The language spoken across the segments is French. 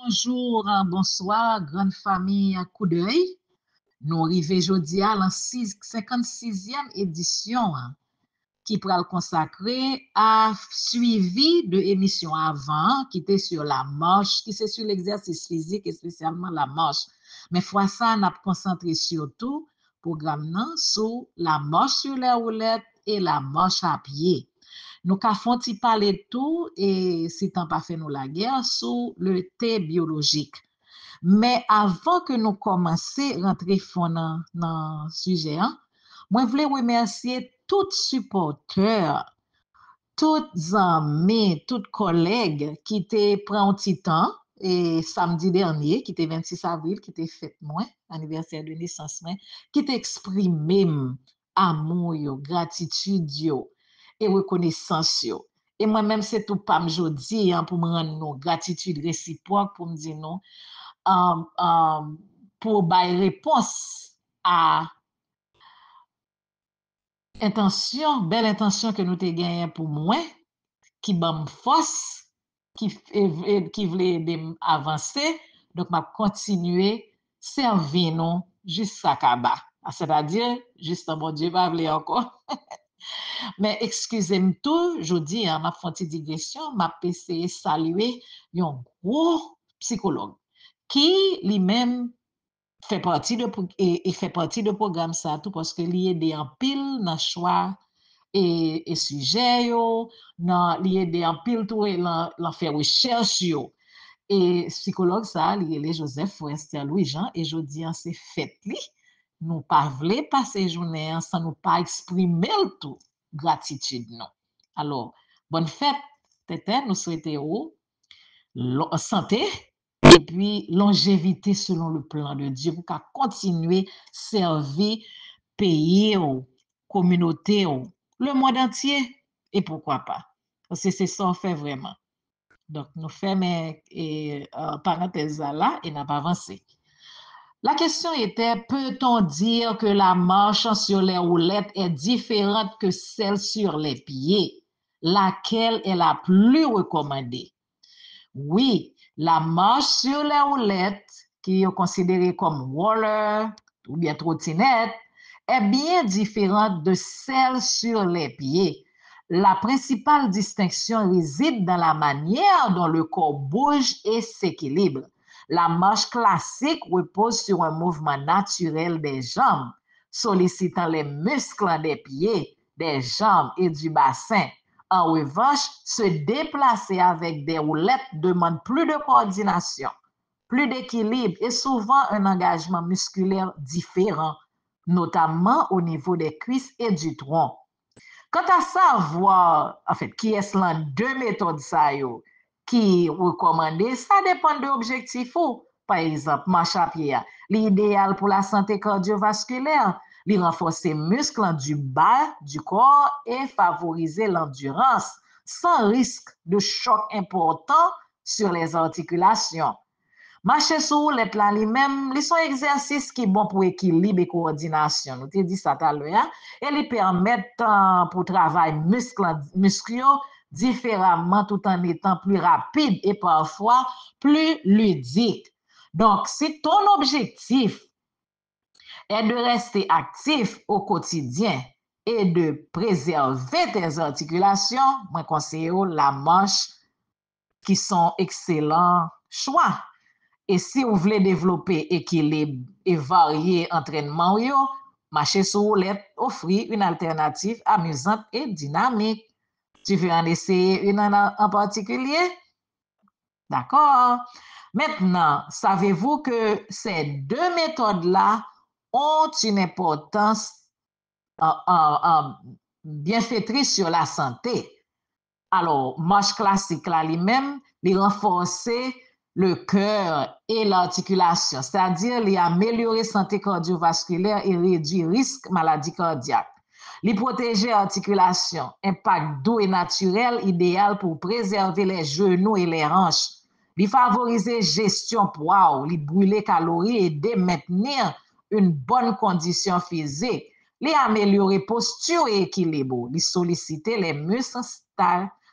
Bonjour, bonsoir, grande famille à coup d'œil. Nous arrivons aujourd'hui à la 56e édition qui pourra le consacrer à suivi de émissions avant qui était sur la marche, qui c'est sur l'exercice physique et spécialement la marche. Mais fois ça, on a concentré surtout programme sur la marche sur les roulettes et la marche à pied. Nous avons parlé de tout et si tant pas fait nous la guerre sur le thé biologique. Mais avant que nous commencions à rentrer dans le sujet, moi, je voulais remercier tous supporters, tous amis, tous collègues qui étaient pris un petit temps et samedi dernier, qui était 26 avril, qui était fête moi, anniversaire de naissance moi, qui était exprimé amour, gratitude et reconnaissance. Et moi-même, c'est tout pas me jodi pour me rendre nos gratitude réciproque, pour me dire non, pour bailler réponse à belle intention que nous te gagné pour moi, qui bam force, qui voulait aider avancer, donc m'a continuer servir nous jusqu'à Kaba. C'est-à-dire, juste bon Dieu va vouloir encore. Mais excusez-moi tout, je dis, m'a fait une petite digression, m'a essayé saluer un gros psychologue qui lui-même fait partie de programme ça tout parce que lié des en pile dans choix et sujet yo dans lié des en pile tout la faire recherche yo et psychologue ça lié les Joseph Forestier Louis Jean et jodi an c'est fête li nous pas vle passer journée sans nous pas exprimer le tout gratitude non alors bonne fête tete nous souhaitons santé et puis longévité selon le plan de Dieu pour qu'à continuer servir pays communauté le monde entier et pourquoi pas parce que c'est ça on fait vraiment donc nous faisons parenthèse là et n'a pas avancé. La question était, peut-on dire que la marche sur les roulettes est différente que celle sur les pieds? Laquelle est la plus recommandée? Oui, la marche sur les roulettes, qui est considérée comme roller ou bien trottinette, est bien différente de celle sur les pieds. La principale distinction réside dans la manière dont le corps bouge et s'équilibre. La marche classique repose sur un mouvement naturel des jambes, sollicitant les muscles des pieds, des jambes et du bassin. En revanche, se déplacer avec des roulettes demande plus de coordination, plus d'équilibre et souvent un engagement musculaire différent, notamment au niveau des cuisses et du tronc. Quant à savoir, en fait, qui est-ce là deux méthodes ça yo, qui recommandées, ça dépend de l'objectif ou. Par exemple, marche à pied, l'idéal pour la santé cardiovasculaire, il renforce les muscles du bas du corps et favoriser l'endurance sans risque de choc important sur les articulations. Marcher sur roulette là lui-même, ils sont exercices qui bon pour équilibre et coordination. Nous t'ai dit ça tout à l'heure. Et ils permettent pour travailler muscles différemment tout en étant plus rapide et parfois plus ludique. Donc, si ton objectif est de rester actif au quotidien et de préserver tes articulations, moi conseille la marche qui sont excellents choix. Et si vous voulez développer équilibre et varier entraînement, marcher sur roulette offre une alternative amusante et dynamique. Tu veux en essayer une en particulier? D'accord. Maintenant, savez-vous que ces deux méthodes-là ont une importance bienfaitrice sur la santé? Alors, marche classique là lui-même, il renforce le cœur et l'articulation, c'est-à-dire il améliorer santé cardiovasculaire et réduire risque maladie cardiaque. Il protéger l'articulation, impact doux et naturel, idéal pour préserver les genoux et les hanches. Il favoriser gestion poids, il brûler calories et de maintenir une bonne condition physique. Il améliorer posture et équilibre, il solliciter les muscles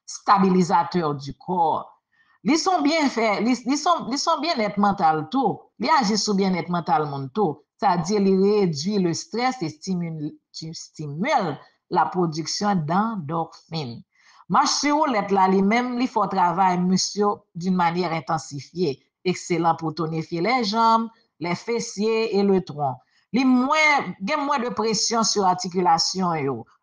stabilisateurs du corps. Ils sont bien faits, ils sont bien-être mental tout. Ils agissent sur bien-être mental mon tout. C'est-à-dire, ils réduisent le stress et stimulent la production d'endorphines. Marche sur roulette là, lui-même, il faut travailler muscle d'une manière intensifiée. Excellent pour tonifier les jambes, les fessiers et le tronc. Il y a moins de pression sur l'articulation,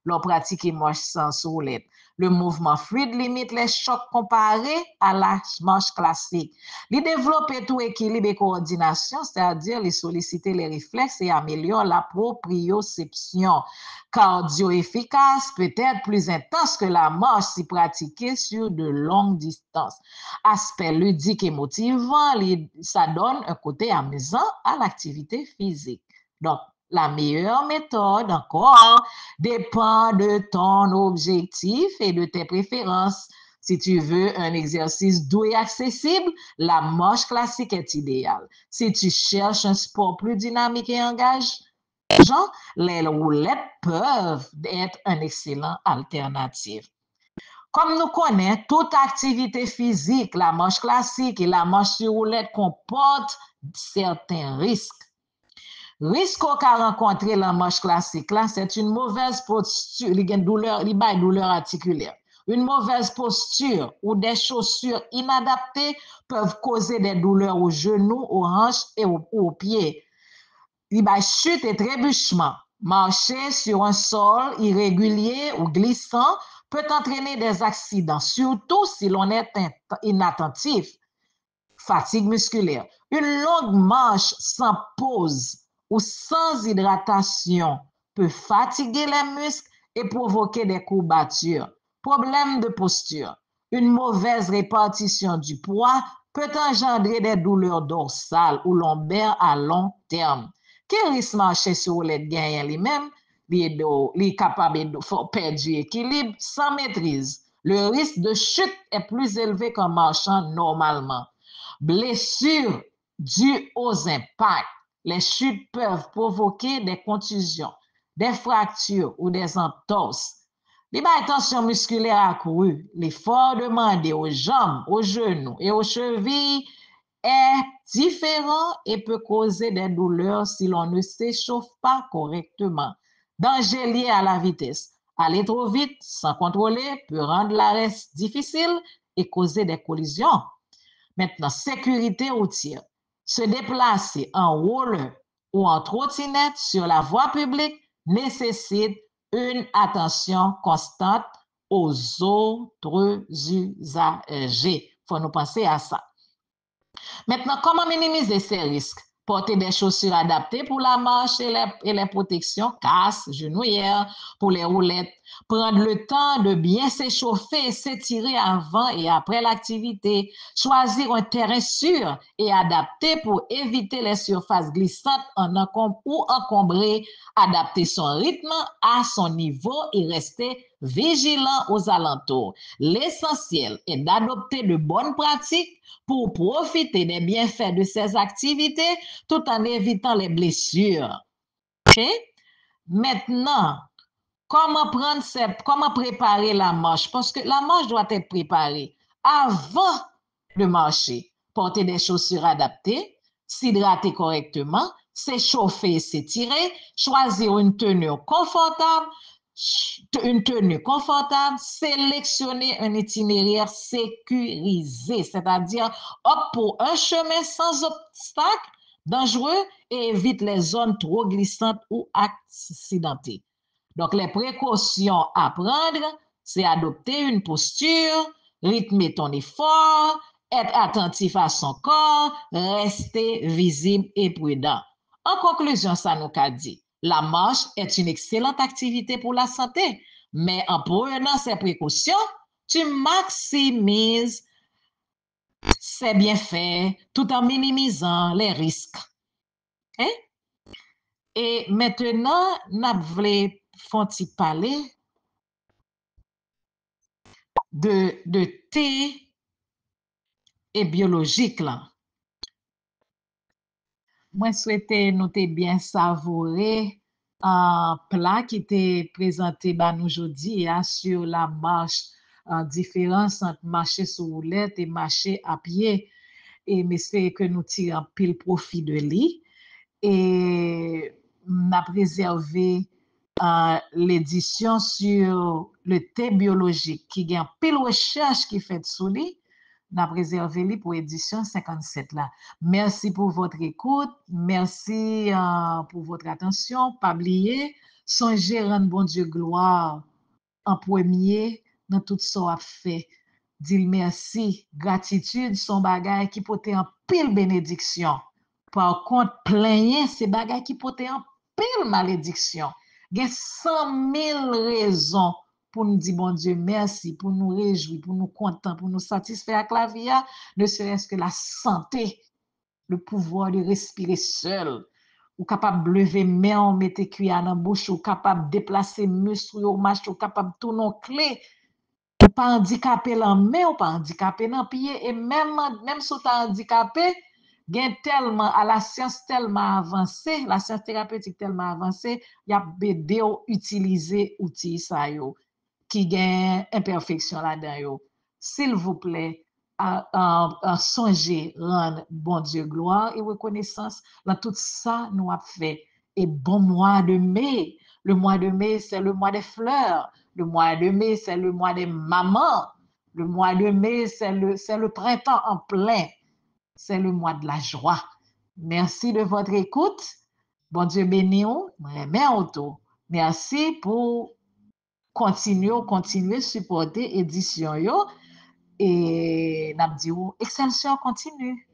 l'on pratique marche sans roulette. Le mouvement fluide limite les chocs comparés à la marche classique. Il développe tout équilibre et coordination, c'est-à-dire il sollicite les réflexes et améliore la proprioception. Cardio efficace, peut-être plus intense que la marche si pratiquée sur de longues distances. Aspect ludique et motivant, ça donne un côté amusant à l'activité physique. Donc, la meilleure méthode encore dépend de ton objectif et de tes préférences. Si tu veux un exercice doux et accessible, la marche classique est idéale. Si tu cherches un sport plus dynamique et engageant, les roulettes peuvent être une excellente alternative. Comme nous connaissons, toute activité physique, la marche classique et la marche sur roulette comportent certains risques. Risque qu'on a rencontré la marche classique là, c'est une mauvaise posture, il y a douleur articulaire. Une mauvaise posture ou des chaussures inadaptées peuvent causer des douleurs aux genoux, aux hanches et aux pieds. Il y a chute et trébuchement. Marcher sur un sol irrégulier ou glissant peut entraîner des accidents, surtout si l'on est inattentif. Fatigue musculaire. Une longue marche sans pause ou sans hydratation peut fatiguer les muscles et provoquer des courbatures. Problème de posture. Une mauvaise répartition du poids peut engendrer des douleurs dorsales ou lombaires à long terme. Quel risque marcher sur les gains lui-même? Il est capable de perdre l'équilibre sans maîtrise. Le risque de chute est plus élevé qu'en marchant normalement. Blessures dues aux impacts. Les chutes peuvent provoquer des contusions, des fractures ou des entorses. L'hypertension musculaire accrue, l'effort demandé aux jambes, aux genoux et aux chevilles est différent et peut causer des douleurs si l'on ne s'échauffe pas correctement. Danger lié à la vitesse. Aller trop vite sans contrôler peut rendre l'arrêt difficile et causer des collisions. Maintenant, sécurité routière. Se déplacer en roller ou en trottinette sur la voie publique nécessite une attention constante aux autres usagers. Il faut nous penser à ça. Maintenant, comment minimiser ces risques? Porter des chaussures adaptées pour la marche et les protections, casque, genouillères, pour les roulettes. Prendre le temps de bien s'échauffer et s'étirer avant et après l'activité. Choisir un terrain sûr et adapté pour éviter les surfaces glissantes ou encombrées. Adapter son rythme à son niveau et rester vigilant aux alentours. L'essentiel est d'adopter de bonnes pratiques pour profiter des bienfaits de ces activités tout en évitant les blessures. OK? Maintenant, comment préparer la marche? Parce que la marche doit être préparée avant de marcher. Porter des chaussures adaptées, s'hydrater correctement, s'échauffer et s'étirer, choisir une tenue confortable, sélectionner un itinéraire sécurisé, c'est-à-dire opte pour un chemin sans obstacle dangereux et évite les zones trop glissantes ou accidentées. Donc, les précautions à prendre, c'est adopter une posture, rythmer ton effort, être attentif à son corps, rester visible et prudent. En conclusion, ça nous a dit, la marche est une excellente activité pour la santé, mais en prenant ces précautions, tu maximises ses bienfaits tout en minimisant les risques. Hein? Et maintenant, nous voulons parler de thé et biologique là. Moi, souhaitais nous bien savourer un plat qui était présenté par nous aujourd'hui sur la marche différence entre marcher sur roulette et marcher à pied. Et m'espère que nous tirons pile profit de lui. Et m'a préservé l'édition sur le thé biologique qui gagne pile recherche qui fait sous lui. N'a préservé lui pour édition 57 là. Merci pour votre écoute, merci pour votre attention. Pas oublier, songez rendre bon Dieu gloire en premier dans tout ça a fait. Dire merci, gratitude son bagage qui porte en pile bénédiction. Par contre, plaignez ces bagages qui portent en pile malédiction. Il y a 100 000 raisons pour nous dire, bon Dieu, merci, pour nous réjouir, pour nous contents, pour nous satisfaire avec la vie, ne serait-ce que la santé, le pouvoir de respirer seul, ou capable de lever main, mettre cuillère dans la bouche, ou capable de déplacer muscle, ou marcher, ou capable de tourner clé, ou pas handicapé la main, ou pas handicapé dans pied, et même si tu es handicapé, gen tellement, à la science tellement avancée, la science thérapeutique tellement avancée, il y a des utiliser outils ça yo, qui gen imperfection là-dedans yo. S'il vous plaît, songez rendre bon Dieu gloire et reconnaissance dans tout ça nous a fait. Et bon mois de mai. Le mois de mai, c'est le mois des fleurs. Le mois de mai, c'est le mois des mamans. Le mois de mai, c'est le printemps en plein. C'est le mois de la joie. Merci de votre écoute. Bon Dieu béni ou, merci pour continuer supporter édition yo et n'a dit Excelsior continue.